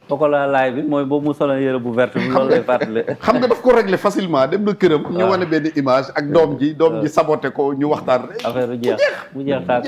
Pokola laay bi mooy boobu mu solo yëre bu verte bi loolu lay fàttali. xam nga daf ko régler facilement dem na këram. ñu wane benn image ak doom ji saboté ko ñu waxtaan rek. affaire bu jeex tàkk.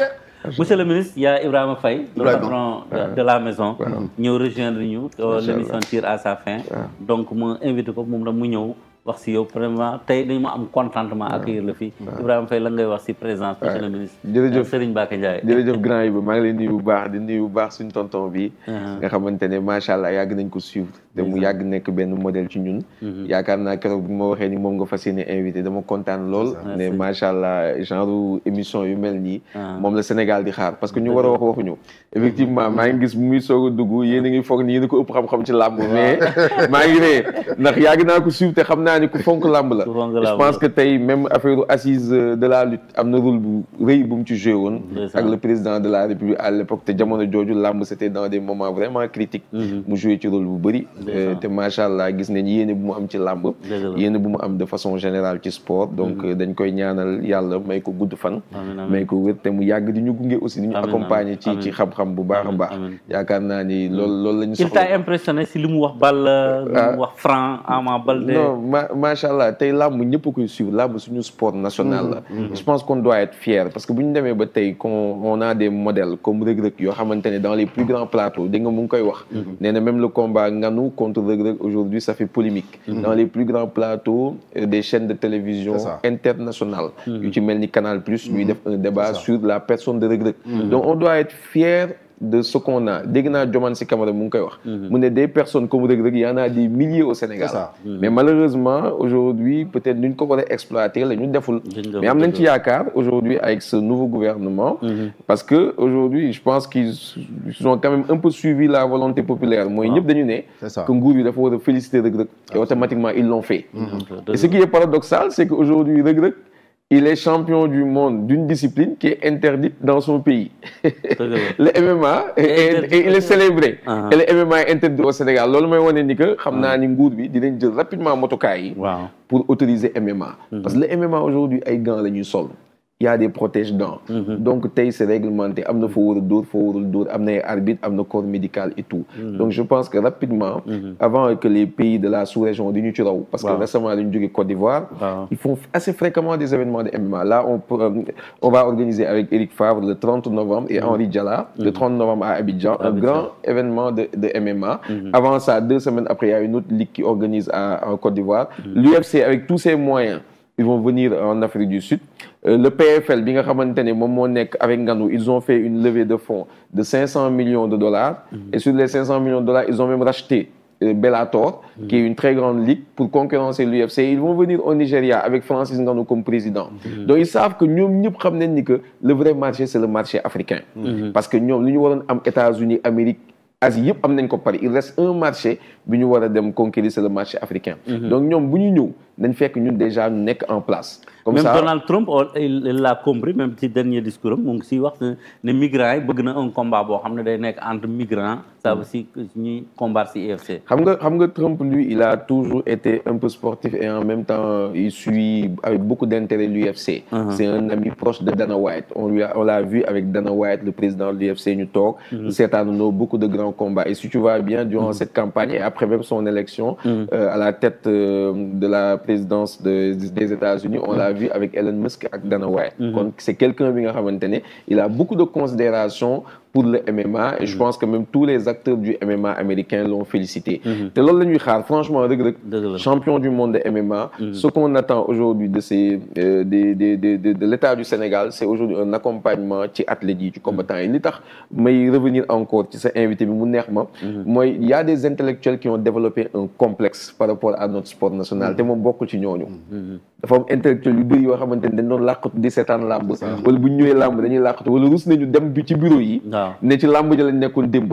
Monsieur le ministre, il y a Ibrahima Faye, le patron de la maison. Nous rejoindre nous, l'émission tire à sa fin. Donc, moi, invité ko moom la mu ñëw wax si yow vraiment tey dañu ma am contentement accueillir la fii. Ibrahima Faye la ngay wax si présence monsieur le ministre. jërëjëf Serigne Mbacké Ndiaye. jërëjëf grand yi ba maa ngi lay nuyu bu baax di nuyu bu baax suñu tonton bi. nga xamante ne macha allah yàgg nañ ko suivre. te mu yàgg nekk benn modèle ci ñun. yaakaar naa keroog bi ma waxee ni moom nga fas yéene invité dama kontaan lool. ne macha allah genre émission yu mel nii. moom la Sénégal di xaar parce que ñu war a wax waxuñu. effectivement maa ngi gis muy soog a dugg yéen a ngi foog ni yéen a ko ëpp xam-xam ci làmb mais maa ngi ree ndax yàgg naa ko suivre te xam naa ni ku fonk làmb la. je pense que tey même affaire assise de la lutte am na rôle bu rëy bu mu ci joué woon. ak le président de la République à l'époque te jamono jooju làmb c'était dans des moments vraiment critiques. mu joué ci rôle bu bëri. te macha allah gis nañ yéene bu mu am ci làmb. yéene bu mu am de façon générale ci sport. donc dañ koy ñaanal yàlla may ko gudd fan. may ko wér te mu yàgg di ñu gunge aussi di ñu accompagner ci xam-xam bu baax a baax. yaakaar naa ni loolu la ñu soxla. il t'a impressionné si li mu wax Balla li mu wax Franc Ama Baldé. non macha allah tey làmb ñëpp a koy suivre làmb suñu sport national la. je pense qu'on doit être fier parce que bu ñu demee ba tey on a des modèles comme Reug Reug yoo xamante ne dans les plus grands plateaux dégg nga mu ngi koy wax. nee na même le combat Nganou contre Reug Reug aujourd'hui ça fait polémique. dans les plus grands plateaux des chaînes de télévision internationales. yu ci mel ni Canal Plus ñuy def un débat sur la personne de Reug Reug. donc on doit être fier de ce qu'on a dégg naa Diomaye Sy Camara mu ngi koy wax. mu ne des personnes comme Reug Reug y en a des milliers au Sénégal. mais malheureusement aujourd'hui peut-être nuñ ko war a exploiter la ñu deful. mais am nañ ci yaakaar aujourd'hui avec ce nouveau gouvernement. parce que aujourd'hui je pense qu'ils ont quand même un peu suivi la volonté populaire mooy ñëpp dañu ne. que nguur yi dafa war a féliciter Reug Reug et automatiquement ils l'ont fait. et ce qui est paradoxal c'est que aujourd'hui Reug Reug il est champion du monde d'une discipline qui est interdite dans son pays. Le MMA et il est célébré. Et le MMA est interdit au Sénégal. loolu mooy wane ni que xam naa ni nguur bi dinañ jël rapidement motokaay yi. pour autoriser MMA. parce que le MMA aujourd'hui ay gants la ñuy sol. il y a des protège-dents. donc tey c'est réglementé am na foo war a dóor foo warul dóor am na ay arbitre am na corps médical et tout. donc je pense que rapidement. avant que les pays de la sous-région di ñu ci raw. parce que récemment dañu jógee Côte d'Ivoire. ils font assez fréquemment des événements de MMA là on va organiser avec Eric Favre le 30 novembre et Henri Diala le 30 novembre à Abidjan un grand événement de MMA. avant ça 2 semaines après il y a une autre ligue qui organise en Côte d'Ivoire. l'UFC avec tous ses moyens. ils vont venir en Afrique du Sud. Le PFL bi nga xamante ne moom moo nekk avec Nganou ils ont fait une levée de fonds de 500 millions de dollars. et sur les 500 millions de dollars ils ont même racheté Bellator. qui est une très grande ligue pour concurrencer l'UFC. ils vont venir au Nigeria avec Francis Nganou comme président. donc ils savent que ñoom ñëpp xam nañ ni que le vrai marché c'est le marché africain. parce que ñoom li ñu waroon am États-Unis Amérique Asie yëpp am nañ ko pare il reste un marché bi ñu war a dem conquérir c'est le marché africain. donc ñoom bu ñu ñëw dañ fekk ñun déjà ñu nekk en place. comme même ça Donald Trump il l'a compris même ci dernier discours am mu ngi siy wax ne migrants yi bëgg na un combat boo xam ne day nekk entre migrants. ça veut dire ñuy combattre ci UFC. xam nga Trump lui il a toujours été un peu sportif et en même temps il suit avec beaucoup d'intérêt l'UFC. c'est un ami proche de Dana White on l'a vu avec Dana White le président de l'UFC ñu toog. seetaanandoo beaucoup de grands combats et si tu vois bien durant cette campagne et après même son élection. à la tête de la présidence des États-Unis on l'a vu avec Elon Musk ak Dana White. donc c'est quelqu'un bi nga xamante ne il a beaucoup de considération pour le MMA et je pense que même tous les acteurs du MMA américain l'ont félicité. te loolu la ñuy xaar franchement Reug Reug champion du monde de MMA. ce qu'on attend aujourd'hui de de l'État du Sénégal c'est aujourd'hui un accompagnement ci athlètes yi ci combattants yi li tax may revenir encore ci sa invité bi mu neex ma. mooy il y a des intellectuels qui ont développé un complexe par rapport à notre sport national te moom bokkul ci ñooñu. dafa am intellectuels yu bëri yoo xamante ne dañ doon làqatu di seetaan làmb. wala bu ñu ñëwee làmb dañuy làqatu wala rus nañu dem bi ci bureau yi. ne ci làmb ji lañ nekkoon démb.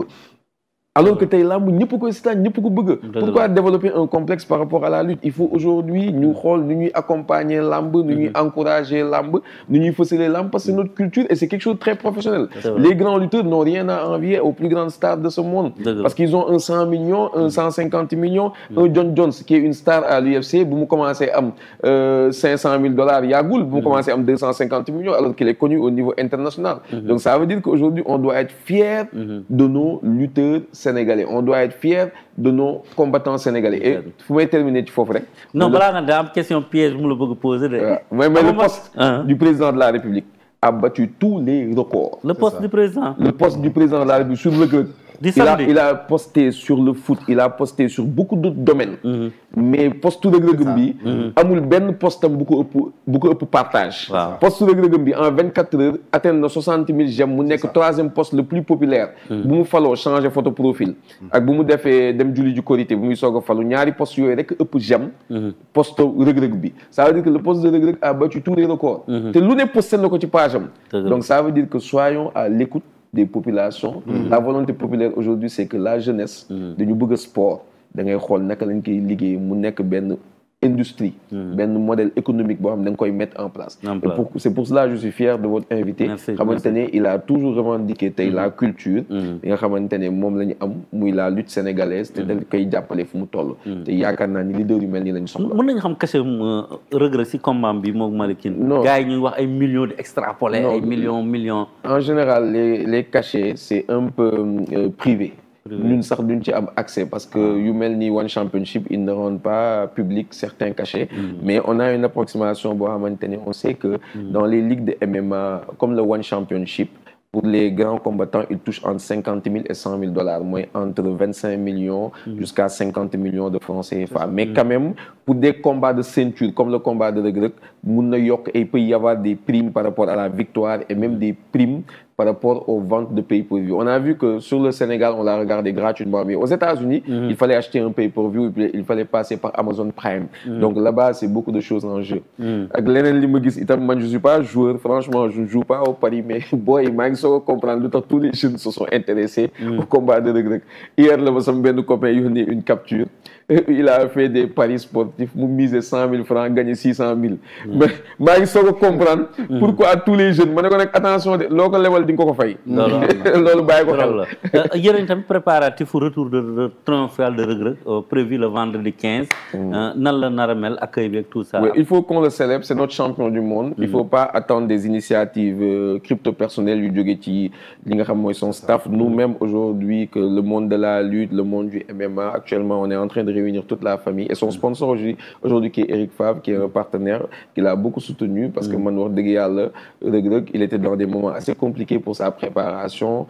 alors que tey làmb ñëpp koy seetaan ñëpp ko bëgg. pourquoi développer un complexe par rapport à la lutte il faut aujourd'hui ñu xool nu ñuy accompagner làmb nu ñuy encourager làmb nu ñuy fësalee làmb parce que c'est notre culture et c'est quelque chose de très professionnel. les grands lutteurs n'ont rien à envier aux plus grandes stars de ce monde. parce qu'ils ont un 100 millions un 150 millions. un John Jones qui est une star à l'UFC bu mu commencé am $500,000 yàggul bu mu commencé am 250 millions alors qu'il est connu au niveau international. donc ça veut dire qu'aujourd'hui on doit être fier de nos lutteurs sénégalais on doit être fier de nos combattants sénégalais et fu may terminer ci foofu rek. non balaa nga da am question piège mu la bëgg poser de. mais le poste du président de la République a battu tous les records. Le poste du président. Le poste du président de la République sur le il a posté sur le foot, il a posté sur beaucoup d'autres domaines. Mais poste Reug Reug bi amul benn postam bu ko ëpp partage. Poste Reug Reug bi en 24 heures atteint na 60 000 j'aime mu nekk troisième poste le plus populaire. bu mu faloo changé photo profil. ak bu mu defee dem julli ju korité bu muy soog a falu ñaari poste yooyu rek ëpp j'aime. poste Reug Reug bi ça veut dire que le poste de Reug Reug a battu tous les records. te lu ne posté na ko ci page am. Donc ça veut dire que soyons à l'écoute des populations. La volonté populaire aujourd'hui c'est que la jeunesse dañu bëgg sport da ngay xool naka lañ koy liggéey mu nekk benn industrie benn modèle économique boo xam ne da nga koy mettre en place. C'est pour cela je suis fier de votre invité. xamante ne il a toujours revendiqué tey la culture li nga xamante ne moom la ñu am muy la lutte sénégalaise te dañ koy jàppale fu mu toll te yaakaar naa ni leader yu mel nii lañ soxla. mën nañu xam cachet Reug Reug si combat bi moom Malikin. non gars yi ñuy wax ay millions di extrapolé ay millions. En général les cachets c'est un peu privé. ñun sax duñ ci am accès parce que yu mel ni One Championship ils ne rendent pas public certains cachets mais on a une approximation boo xamante ne on sait que dans les ligues de MMA comme le One Championship pour les grands combattants ils touchent entre 50 000 et 100 000 $, mooy entre 25 millions jusqu'à 50 millions de francs CFA. Mais quand même pour des combats de ceinture comme le combat de Reug Reug mun na yokk et il peut y avoir des primes par rapport à la victoire et même des primes par rapport aux ventes de pay-per-view. On a vu que sur le Sénégal, on l'a regardé gratuitement, mais aux États-Unis, il fallait acheter un pay-per-view, il fallait passer par Amazon Prime. Donc là-bas, c'est beaucoup de choses en jeu. Avec leneen li ma gis itam man je suis pas joueur, franchement, je ne joue pas au pari, mais boy, maa ngi soog a comprendre lu tax tous les jeunes se sont intéressés au combat de Reug Reug. Hier la ma sama benn copain yónnee une capture. Il a fait des paris sportifs, mu misé 100 000 francs, gagné 600 000. Mais maa ngi soog a comprendre pourquoi tous les jeunes ma ne ko nag attention de loo ko lebal di nga ko fay. loolu bàyyi ko xel. yéen tamit préparatif retour de triomphal de Reug Reug prévu le vendredi 15. nan la nar a mel accueil bi ak tout ça. Oui, il faut qu'on le célèbre, c'est notre champion du monde. Il faut pas attendre des initiatives crypto-personnelles yu jóge ci li nga xam mooy son staff. Nous-mêmes aujourd'hui que le monde de la lutte, le monde du MMA, actuellement on est en train de réunir toute la famille et son sponsor aujourd'hui qui est Eric Favre, qui est un partenaire qui l'a beaucoup soutenu parce que man wax dëgg yàlla Reug Reug il était dans des moments assez compliqués pour sa préparation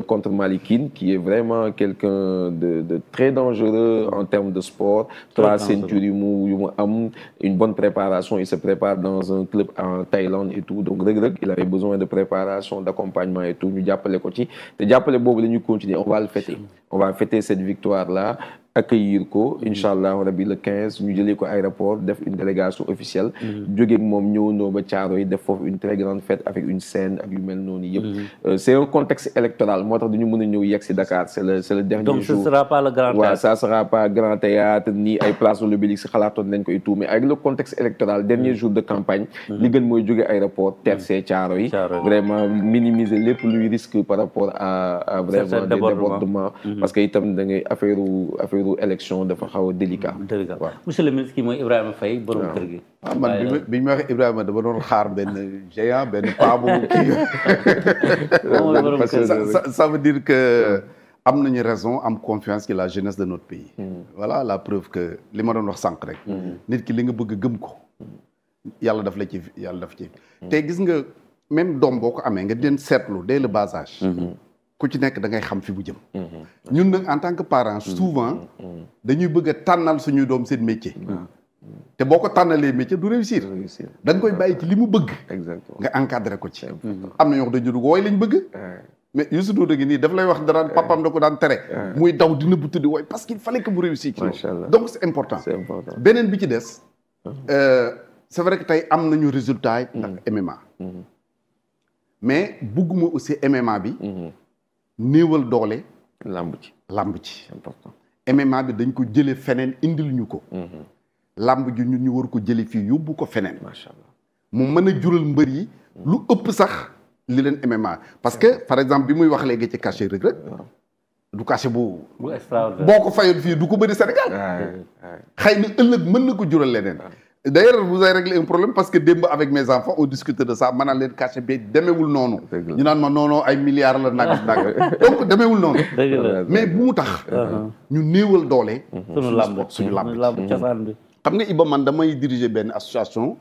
contre Malikin qui est vraiment quelqu'un de très dangereux en termes de sport. 3 ceintures yu mu am, une bonne préparation, il se prépare dans un club en Thaïlande et tout. Donc Reug Reug il avait besoin de préparation, d'accompagnement et tout. Ñu jàppale ko ci te jàppale boobu la ñu continuer, on va le fêter. On va fêter cette victoire là. Accueillir ko inchallah rabi le 15 ñu jëlee ko aéroport def une délégation officielle jógeeg moom ñëwandoo ba Thiaroye def foofu une très grande fête avec une scène ak yu mel noonu yëpp. C'est un contexte électoral moo tax duñu mën a ñëw yegg si Dakar c'est le dernier jour. Donc ce sera pas le grand théâtre. Ouais, ça sera pas grand théâtre ni ay place de l'Obélisque xalaatoon nañ ko et tout mais avec le contexte électoral dernier jour de campagne li gën mooy jóge aéroport tercé Thiaroye vraiment minimiser lépp luy risque par rapport à vraiment des débordements parce que itam da ngay affaire élection dafa xaw a délicat. Monsieur le ministre kii mooy Ibrahima Faye borom kër gi. man bi ñu ma waxee Ibrahima dama doon xaar benn géant benn paa bu kii. Ça veut dire que am nañu raison am confiance ci la jeunesse de notre pays. Voilà la preuve que li ma doon wax sànq rek. nit ki li nga bëgg gëm ko. yàlla daf ci. te gis nga même doom boo ko amee nga den seetlu dès le bas âge. ku ci nekk da ngay xam fi bu jëm. ñun nag en tant que parents souvent dañuy bëgg a tànnal suñuy doom seen métier. te boo ko tànnalee métier du réussir. da nga koy bàyyi ci li mu bëgg. exactement nga encadré ko ci. am na ñoo xam dañu dugg wooy lañ bëgg. mais Youssou Ndour gi nii daf lay wax dara papam da ko daan tere. muy daw dina bu tuddi wooy parce qu'il fallait que mu réussir. macha allah donc c'est important. beneen bi ci des. c'est vrai que tey am nañu résultat yi. ndax MMA. mais bugguma aussi MMA bi. néewal doole. lamb ci important. MMA bi dañ ko jëlee feneen indil ñu ko. lamb ji ñun ñu war ko jëlee fii yóbbu ko feneen. macha allah mu mën a jural mbër yi. lu ëpp sax li leen MMA parce que par exemple bi muy wax léegi ci cachet Reug Reug du cachet bu extraordinaire boo ko fayoon fii du ko bëri Sénégal. xëy na ëllëg mën na ko jural leneen. d'ailleurs vous avez réglé un problème parce que démb avec mes enfants on discutait de ça maanaam leen cachet bi demeewul noonu. ñu naan ma non ay milliards la nag donc demeewul noonu. mais bu mu tax. ñu néewal doole. suñu làmb cosaan bi. xam nga Iba man damay diriger benn association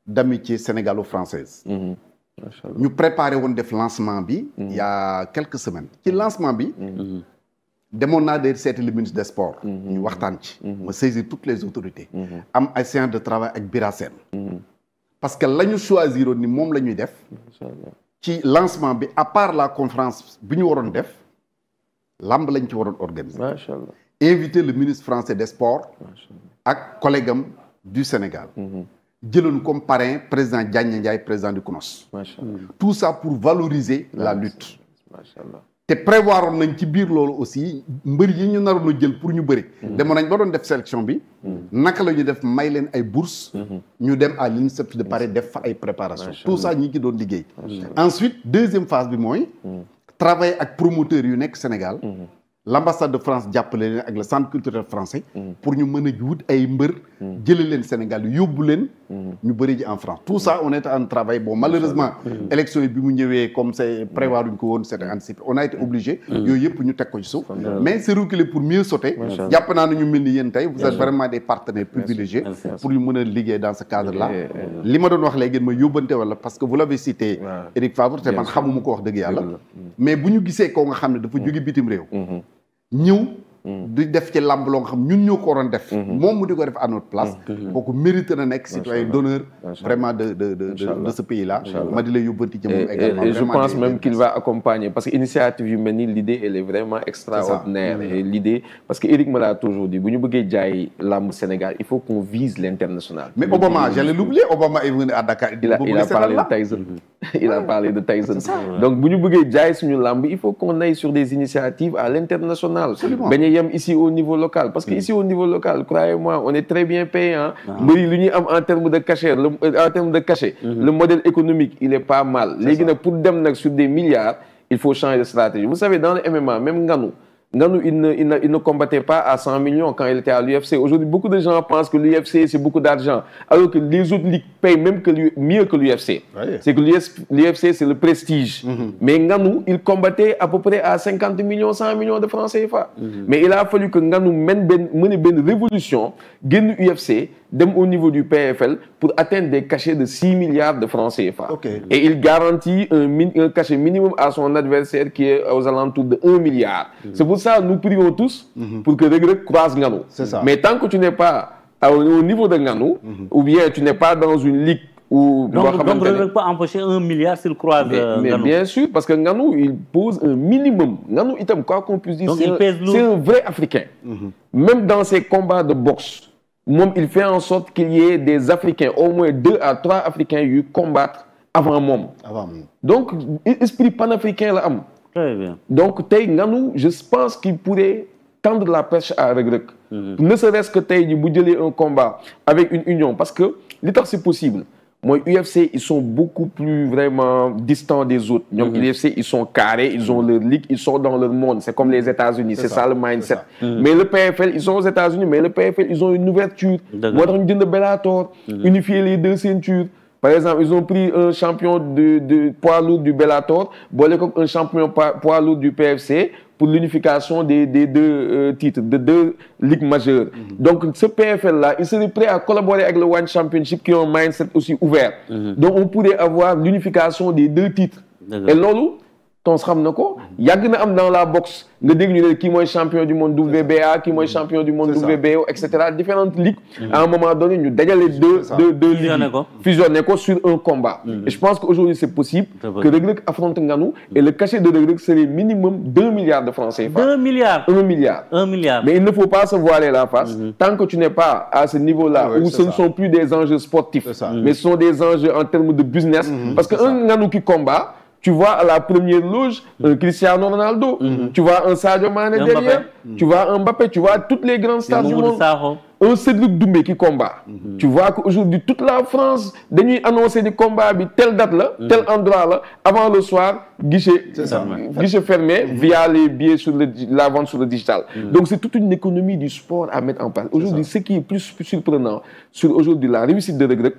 d'amitié sénégalo-française. ñu préparé woon def lancement bi. il y a quelques semaines. ci lancement bi. demoon naa de seeti le ministre des sports. ñu waxtaan ci. ma saisir toutes les autorités. am ay séance de travail ak Bira Sène. parce que la ñu choisiroon ni moom la ñuy def. ci lancement bi à part la conférence bi ñu waroon def lamb lañ ci waroon organiser. macha allah inviter le ministre français des sports. ak collègue am du Sénégal. jëloon comme parrain président Diagne Ndiaye président du CNOS. macha allah tout ça pour valoriser la lutte. macha allah. te prévoir woon nañ ci biir loolu aussi mbër yi ñu naroon a jël pour ñu bëri. demoon nañ ba doon def sélection bi. naka la ñu def may leen ay bourses. ñu dem à l'INSEP de Paris def fa ay préparation tout ça ñi ngi doon liggéey. ensuite deuxième phase bi mooy. travailler ak promoteurs yu nekk Sénégal. l'ambassade de France jàppale leen ak le centre culturel français. pour ñu mën a wut ay mbër. jëlee leen Sénégal yóbbu leen. ñu bëri ji en France tout ça on est en travail bon malheureusement. élection yi bi mu ñëwee comme c'est prévoir uñ ko woon c'était anticipé on a été obligé. yooyu yëpp ñu teg ko ci suuf. mais c'est reculé pour mieux sauter. jàpp naa ne ñu mel ni yéen tey vous êtes vraiment des partenaires privilégiés. pour ñu mën a liggéey dans ce cadre là. li ma doon wax léegi ma yóbbante wala parce que vous l'avez cité. Éric Favre te man xamuma ko wax dëgg yàlla. mais bu ñu gisee koo nga xam ne dafa jóge bitim réew. ñëw di def ci làmb loo nga xam ñun ñoo ko waroon def. moom mu di ko def à notre place. kooku mérite na nekk citoyen d'honneur vraiment de ce pays là. ma di lay yóbbanti ci moom également. et je pense même qu'il va accompagner parce que initiative yu mel ni l'idée elle est vraiment extraordinaire. et l'idée parce que Éric me l'a toujours dit bu ñu bëggee jaay làmb Sénégal il faut qu'on vise l'international. mais Obama j'allais l'oublier Obama est venu à Dakar. il a parlé de Tyson. il a parlé de Tyson. donc bu ñu bëggee jaay suñu làmb il faut qu'on aille sur des initiatives à l'international. yem ici au niveau local parce que ici au niveau local croyez-moi on est très bien payé hein. mbëri lu ñuy am en termes de cachet le modèle économique il est pas mal léegi nag pour dem nag sur des milliards il faut changer de stratégie vous savez dans le MMA même Ngannou il ne combattait pas à 100 millions quand il était à l'UFC. Aujourd'hui, beaucoup de gens pensent que l'UFC, c'est beaucoup d'argent, alors que les autres ligues payent même mieux que l'UFC. Ouais. C'est que l'UFC, c'est le prestige. Mais Ngannou, il combattait à peu près à 50 millions, 100 millions de francs CFA. Mais il a fallu que Ngannou mène une révolution, gagne l'UFC, au niveau du PFL, pour atteindre des cachets de 6 milliards de francs CFA. Et il garantit un cachet minimum à son adversaire qui est aux alentours de 1 milliard. C'est pour ça que nous prions tous pour que Reug Reug croise Ngannou. Mais tant que tu n'es pas au niveau de Ngannou, ou bien tu n'es pas dans une ligue où... Donc Reug Reug peut empocher 1 milliard s'il croise Ngannou. Mais bien sûr, parce que Ngannou, il pose un minimum. Ngannou, quoi qu'on puisse dire, c'est un vrai Africain. Même dans ses combats de boxe, il fait en sorte qu'il y ait des Africains, au moins 2 à 3 Africains qui combattent avant Mom. Donc, esprit panafricain là. Très bien. Donc, Ngannou, je pense qu'il pourrait tendre la perche à Reug Reug. Ne serait-ce que un combat avec une union, parce que l'état c'est possible. Moi, UFC, ils sont beaucoup plus vraiment distants des autres. Donc, l'UFC, ils sont carrés, ils ont leur ligue, ils sont dans leur monde. C'est comme les États-Unis, c'est ça le mindset. Mais le PFL, ils sont aux États-Unis, mais le PFL, ils ont une ouverture. Moi, on dit de Bellator, unifier les 2 ceintures. Par exemple, ils ont pris un champion de poids lourd du Bellator, un champion poids lourd du PFC pour l'unification des 2 titres, de 2 ligues majeures. Donc, ce PFL-là, il serait prêt à collaborer avec le One Championship qui ont un mindset aussi ouvert. Donc, on pourrait avoir l'unification des 2 titres. Et lolo, on se ramène quoi? Il y a dans la boxe, qui est champion du monde WBA, qui est champion du monde WBO, etc. Différentes ligues. À un moment donné, nous avons les deux ligues fusionner sur un combat. Et je pense qu'aujourd'hui, c'est possible que Reug Reug affronte Ngannou et le cachet de Reug Reug serait minimum 2 milliards de francs CFA. 2 milliards 1 milliard. 1 milliard. Mais il ne faut pas se voiler la face. Tant que tu n'es pas à ce niveau-là, où ce ne sont plus des enjeux sportifs, mais ce sont des enjeux en termes de business. Parce qu'un Ngannou qui combat, tu vois à la première loge un Cristiano Ronaldo, tu vois un Sadio Mané derrière, tu vois un Mbappé, tu vois toutes les grandes stars du monde. un Cédric Doumbé qui combat. Tu vois qu'aujourd'hui, toute la France, dañuy annoncer des combats, telle date là, tel endroit là, avant le soir, guichet fermé via les billets sur la vente sur le digital. Donc c'est toute une économie du sport à mettre en place. Aujourd'hui, ce qui est plus surprenant sur aujourd'hui la réussite de Reug Reug,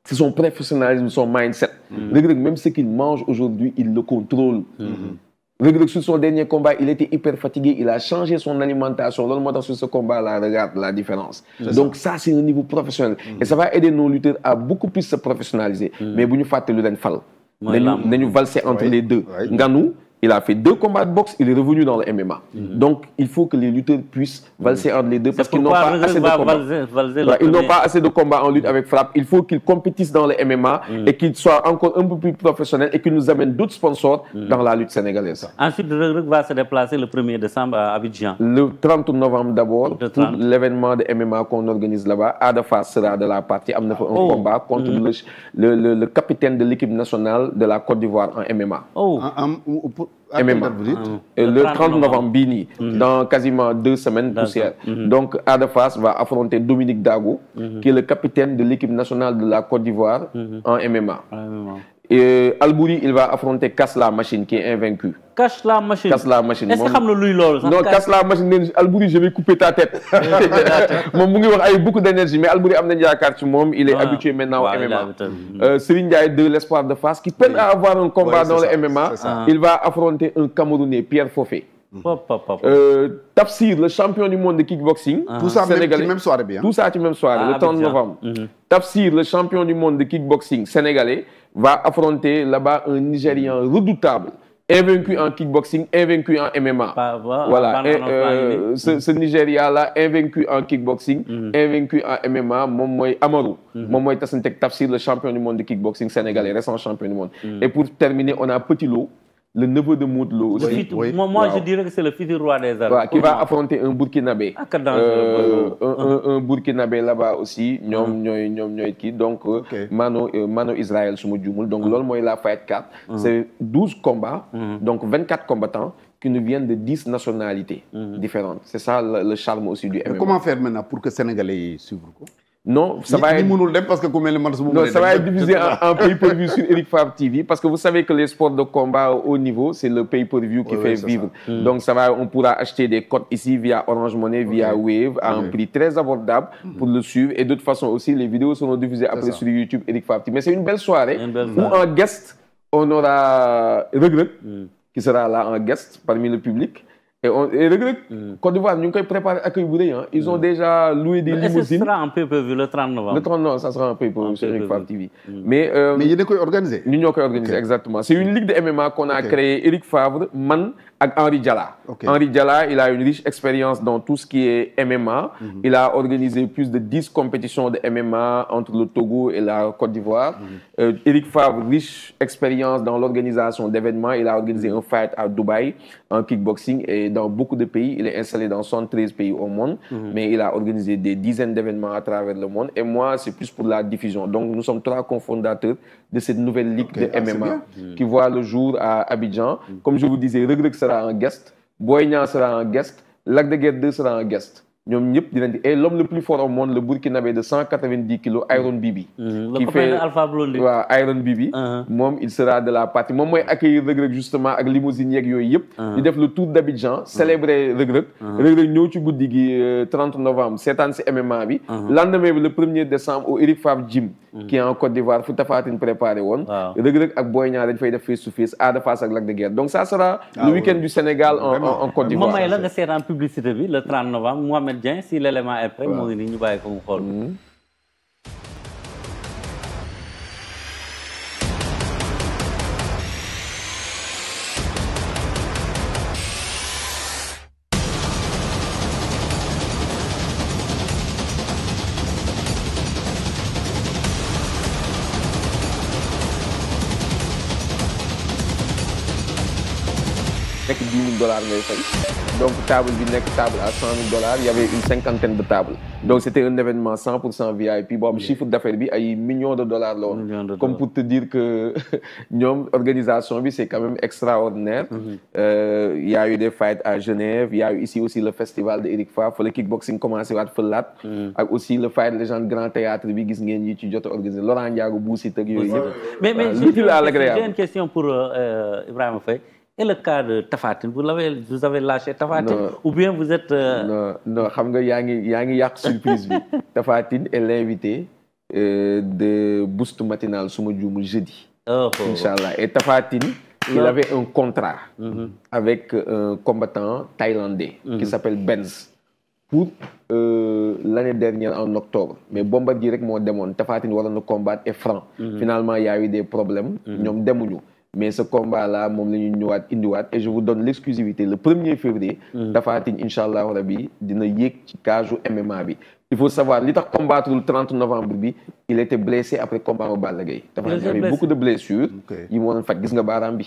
c'est son professionnalisme, son mindset. Reug Reug, même ce qu'il mange aujourd'hui, il le contrôle. Reug Reug, sur son dernier combat, il était hyper fatigué, il a changé son alimentation. Dans sur ce combat-là, regarde la différence. Donc ça, c'est un niveau professionnel. Et ça va aider nos lutteurs à beaucoup plus se professionnaliser. Mais vous nous faites le fall. Nous valser entre les deux. Nganou, il a fait 2 combats de boxe, il est revenu dans le MMA. Donc, il faut que les lutteurs puissent valser entre les deux parce qu'ils n'ont pas assez de combats. Ils n'ont pas assez de combats en lutte avec frappe. Il faut qu'ils compétissent dans le MMA et qu'ils soient encore un peu plus professionnels et qu'ils nous amènent d'autres sponsors dans la lutte sénégalaise. Ensuite, Reug Reug va se déplacer le 1er décembre à Abidjan. Le 30 novembre d'abord, pour l'événement de MMA qu'on organise là-bas. Ada Fass sera de la partie. Il y a un combat contre le capitaine de l'équipe nationale de la Côte d'Ivoire en MMA. MMA. Le 30 novembre, Bini, dans quasiment 2 semaines poussière. Donc, Ada Fass va affronter Dominique Dago, qui est le capitaine de l'équipe nationale de la Côte d'Ivoire en MMA. Et Albouri, il va affronter Casse la Machine, qui est invaincu. Casse la Machine. Casse la Machine. Est-ce que tu sais lui lol? Non, Casse la Machine, Albouri, je vais couper ta tête. Il a beaucoup d'énergie, mais Albouri il est habitué maintenant au MMA. Serigne Ndiaye de l'Espoir de Fass, qui peine à avoir un combat dans le MMA, il va affronter un Camerounais, Pierre Fofé. Tafsir, le champion du monde de kickboxing. Tout ça même soirée bien. Tout ça même soirée, le 30 novembre. Tafsir, le champion du monde de kickboxing sénégalais, va affronter là-bas un Nigérian redoutable, invaincu en kickboxing, invaincu en MMA. Voilà. Ce Nigeria-là, invaincu en kickboxing, invaincu en MMA, Momoy Amaru. Momoy Tassentek Tafsir, le champion du monde de kickboxing sénégalais, récent champion du monde. Et pour terminer, on a Petit Lo, le neveu de Moudlo aussi. Moi, je dirais que c'est le futur roi des arts. Qui va affronter un Burkinabé. Un Burkinabé là-bas aussi. Donc, Mano Israël, donc, l'homme la fight 4. C'est 12 combats, donc 24 combattants qui nous viennent de 10 nationalités différentes. C'est ça le charme aussi du MMA. Comment faire maintenant pour que les Sénégalais suivent? Non, ça va être divisé en pay-per-view sur Eric Favre TV parce que vous savez que les sports de combat au haut niveau, c'est le pay-per-view qui fait vivre. Donc on pourra acheter des codes ici via Orange Money, via Wave à un prix très abordable pour le suivre. Et de toute façon aussi, les vidéos seront diffusées après sur YouTube Eric Favre TV. Mais c'est une belle soirée où en guest, on aura Reug Reug qui sera là en guest parmi le public. Et Reug Reug, Côte d'Ivoire, nous avons préparé accueil bourré. Ils ont déjà loué des limousines. Est-ce que ce sera un pay-per-view le 30 novembre? Le 30 novembre, ça sera un pay-per-view sur Eric Favre TV. Mais il y a des quoi organisés? Nous avons organisé, exactement. C'est une ligue de MMA qu'on a créée, Eric Favre, Man et Henri Diala. Henri Diala, il a une riche expérience dans tout ce qui est MMA. Il a organisé plus de 10 compétitions de MMA entre le Togo et la Côte d'Ivoire. Eric Favre, riche expérience dans l'organisation d'événements. Il a organisé un fight à Dubaï en kickboxing et dans beaucoup de pays. Il est installé dans 73 pays au monde, mais il a organisé des dizaines d'événements à travers le monde. Et moi, c'est plus pour la diffusion. Donc, nous sommes 3 cofondateurs de cette nouvelle ligue de MMA qui voit le jour à Abidjan. Comme je vous disais, Reug Reug sera un guest, Boy Niang sera un guest, Lac de Guiers 2 sera un guest. Et l'homme le plus fort au monde, le Burkinabé de 190 kg, Iron Bibi. Qui fait Alpha Blondy. Iron Bibi. Il sera de la partie. Moi, je accueillir Reug Reug justement avec limousine. Il def le tour d'Abidjan, célébrer Reug Reug. Reug Reug ñëw ci guddi gi 30 novembre, seetaan ci MMA bi. Lendemain, le 1er décembre, au Eric Favre Gym, qui est en Côte d'Ivoire, Fouta Fatin préparé. Reug Reug ak Boy Niang dañ fay def face to face, Ada Fass ak Lac de Guiers. Donc ça sera le week-end du Sénégal en Côte d'Ivoire. Moi, là, c'est en publicité le 30 novembre. Mohamed Dieng, si l'élément est prêt, moi, ñu bàyyi ko mu xool. nekk $10 000 ngay fay donc table bi nekk table à $100 000 il y avait une cinquantaine de tables donc c'était un événement 100% VIP boo xam chiffre d'affaires bi ay millions de dollars la woon comme pour te dire que ñoom organisation bi c'est quand même extraordinaire il y a eu des fights à Genève il y a eu ici aussi le festival de Eric Favre fa le kickboxing commencé waat fëlaat ak aussi le fight légende grand théâtre bi gis ngeen yi ci jot a organisé Laurent Ndiago Boussy tëg yooyu yëpp mais j'ai une question pour Ibrahima Faye et le cas de Tapha Tine vous avez lâché Tapha Tine ou bien vous êtes non xam nga yaa ngi yàq surprise bi Tapha Tine est l'invité de Boost Matinal suma juumul jeudi inchallah et Tapha Tine il avait un contrat avec un combattant thaïlandais qui s'appelle Benz pour l'année dernière en octobre mais Bombardier rek moo demoon Tapha Tine waroon na combattre et Franc finalement il y a eu des problèmes ñoom demuñu mais ce combat-là moom la ñu ñëwaat indiwaat et je vous donne l'exclusivité le 1er février Tapha Tine inchallah rabi dina yéeg ci cage MMA bi il faut savoir li tax combattre le 30 novembre bi il était blessé après combat au Balla Gaye Tapha Tine avait beaucoup de blessures yi mu waroon faj gis nga baaraam bi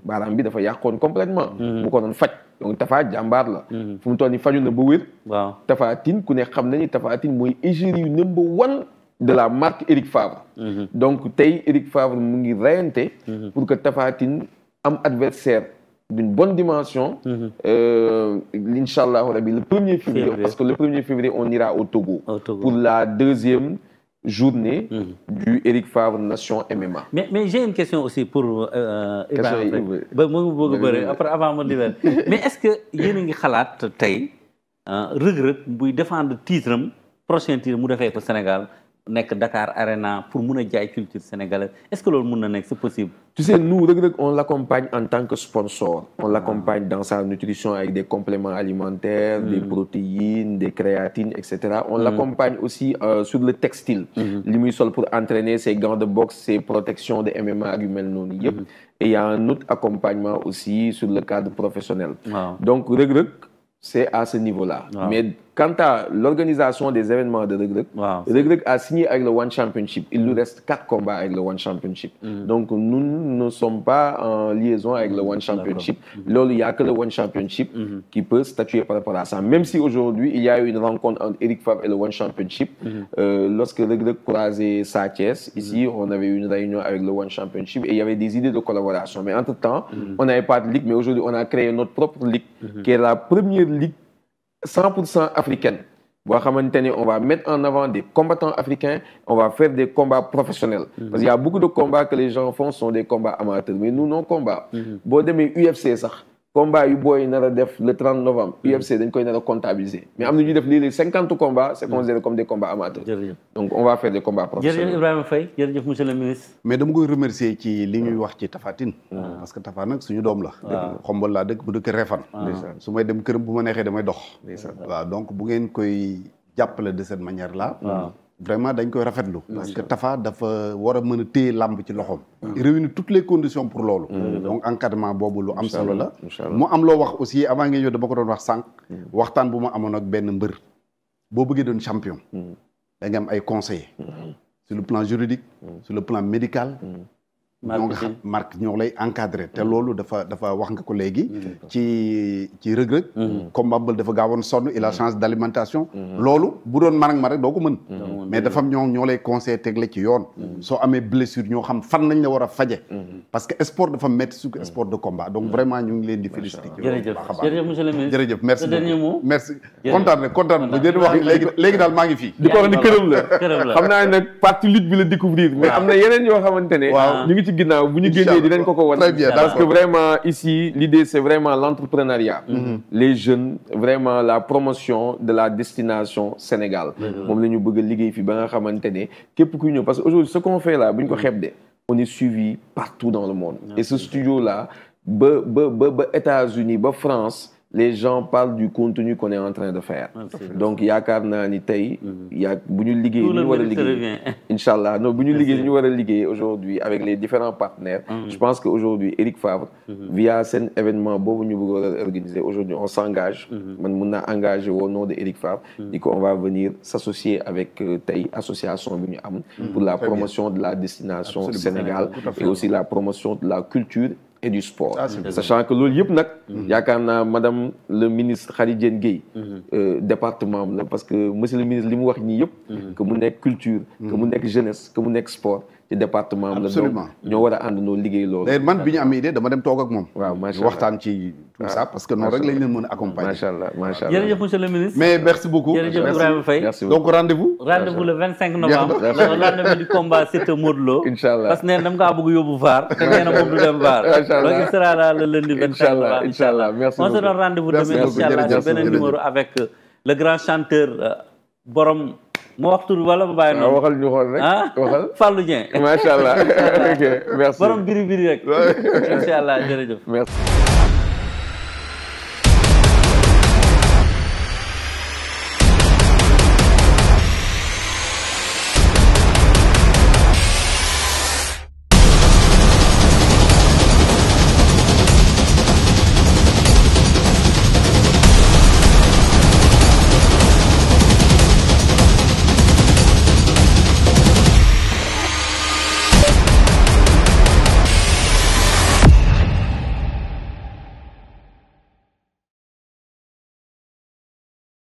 baaraam bi dafa yàqoon complètement mu ko doon faj donc Tapha jàmbaar la fu mu toll ni faju na ba wér Tapha Tine ku ne xam nañu Tapha Tine mooy égérie number 1 de la marque Eric Favre donc tey Eric Favre mu ngi reyante pour que Tapha Tine am adversaire d'une bonne dimension inchallah rabi le 1er février parce que le 1er février on ira au Togo pour la deuxième journée du Eric Favre Nation MMA mais j'ai une question aussi pour Ibrahima ba mu bëgg bëri après avant ma libérer mais est-ce que yéen a ngi xalaat tey Reug Reug buy défendre titre am prochain titre mu defee ko Sénégal nekk Dakar Arena pour mun a jaay culture sénégalaise est-ce que loolu mun na nekk c'est possible tu sais nous Reug Reug on l'accompagne en tant que sponsor on l'accompagne dans sa nutrition avec des compléments alimentaires des protéines des créatines etc on l'accompagne aussi sur le textile li muy sol pour entraîner ses gants de boxe ses protections de MMA yu mel noonu yëpp et il y a un autre accompagnement aussi sur le cadre professionnel donc Reug Reug c'est à ce niveau-là mais quant à l'organisation des événements de Reug Reug Reug Reug a signé avec le One Championship il nous reste 4 combats avec le One Championship donc nous ne sommes pas en liaison avec le One Championship loolu il y a que le One Championship qui peut statuer par rapport à ça même si aujourd'hui il y a eu une rencontre entre Eric Favre et le One Championship lorsque Reug Reug croisait Sa Thiès ici on avait eu une réunion avec le One Championship et il y avait des idées de collaboration mais entre-temps on n'avait pas de ligue mais aujourd'hui on a créé notre propre ligue qui est la première ligue 100% africaine boo xamante ne on va mettre en avant des combattants africains on va faire des combats professionnels parce qu'il y a beaucoup de combats que les gens font sont des combats amateurs mais nous nos combats boo demee UFC sax combat yu booy nar a def le 30 novembre UFC dañ koy nar a comptabiliser mais am na ñuy def léeg-léeg 50 combats c'est considéré comme des combats amateurs donc on va faire des combats professionnels jërëjëf Ibrahima Faye jërëjëf monsieur le ministre mais dama koy remercier ci li ñuy wax ci Tapha Tine parce que Tapha nag suñu doom la xombal laa dëkk bu dëkk Refane su may dem këram bu ma neexee damay dox waaw donc bu ngeen koy jàppale de cette manière là vraiment dañ koy rafetlu parce que Tapha dafa war a mën a téye làmb ci loxoom réunir toutes les conditions pour loolu donc encadrement boobu lu am solo la mu am loo wax aussi avant ngeen ñëw dama ko doon wax sànq waxtaan bu ma amoon ak benn mbër boo bëggee doon champion da nga am ay conseillers sur le plan juridique sur le plan médical ñoo nga xam marque ñoo lay encadré te loolu dafa wax nga ko léegi ci Reug Reug combat mbal dafa gaawoon sonn il a chance d'alimentation loolu bu doon man ak ma rek doo ko mën mais dafa am ñoo lay conseillé tegle ci yoon soo amee blessure ñoo xam fan nañ la war a faje parce que sport dafa métti su sport de combat donc vraiment ñu ngi leen di féliciter jërëjëf monsieur le ministre jërëjëf merci beaucoup merci kontaan na jërëjëf wax léegi daal maa ngi fii di ko wax ni këram la xam naa nag partie lutte bi la découvrir mais am na yeneen yoo xamante ne ñu ngi ci ginnaaw bu ñu génnee dinañ ko wan parce que vraiment ici l'idée c'est vraiment l'entrepreneuriat les jeunes vraiment la promotion de la destination Sénégal moom la ñu bëgg a liggéey fi ba nga xamante ne képp kuy ñëw parce que aujourd'hui ce qu'on fait là bu ñu ko xeeb de on est suivi partout dans le monde et ce studio là ba États-Unis ba France les gens parlent du contenu qu'on est en train de faire donc yaakaar naa ni tey bu ñu liggéey li ñu war a liggéey inchallah non bu ñu liggéey li ñu war a liggéey aujourd'hui avec les différents partenaires je pense que aujourd'hui Eric Favre via seen événement boobu ñu bëgg a organiser aujourd'hui on s'engage man mun naa engager au nom de Eric Favre di ko on va venir s'associer avec tey association bi ñu am pour la promotion de la destination Sénégal et aussi la promotion de la culture et du sport. c'est Sachant que loolu yëpp nag. yaakaar naa madame le ministre Khady Diène Gaye département am la parce que monsieur le ministre li mu wax ñii yëpp. que mu nekk culture. que mu nekk jeunesse que mu nekk sport. ci département am la donc ñoo war a àndandoo liggéey loolu. d'ailleurs man bi ñu amee idée dama dem toog ak moom. waaw macha allah waxtaan ci tout ça parce que noonu rek lañ leen mën a accompagner. macha allah macha allah jërëjëf monsieur le ministre. mais merci beaucoup. jërëjëf Ibrahima Faye. donc rendez-vous. rendez-vous le 25 novembre. rendez-vous du combat Siteu Modou Lo. incha allah parce que nee na dama kaa bëgg yóbbu VAR. te nee na moom du dem VAR. macha allah donc il sera là le lundi 25 novembre. incha allah merci beaucoup on se donne rendez-vous demain incha allah ci beneen numéro avec le grand chanteur borom. moo waxtu wala ma bàyyi noonu waxal ñu xool rek waxal Fallou Dieng macha allah ok merci borom biri biri rek incha allah jërëjëf merci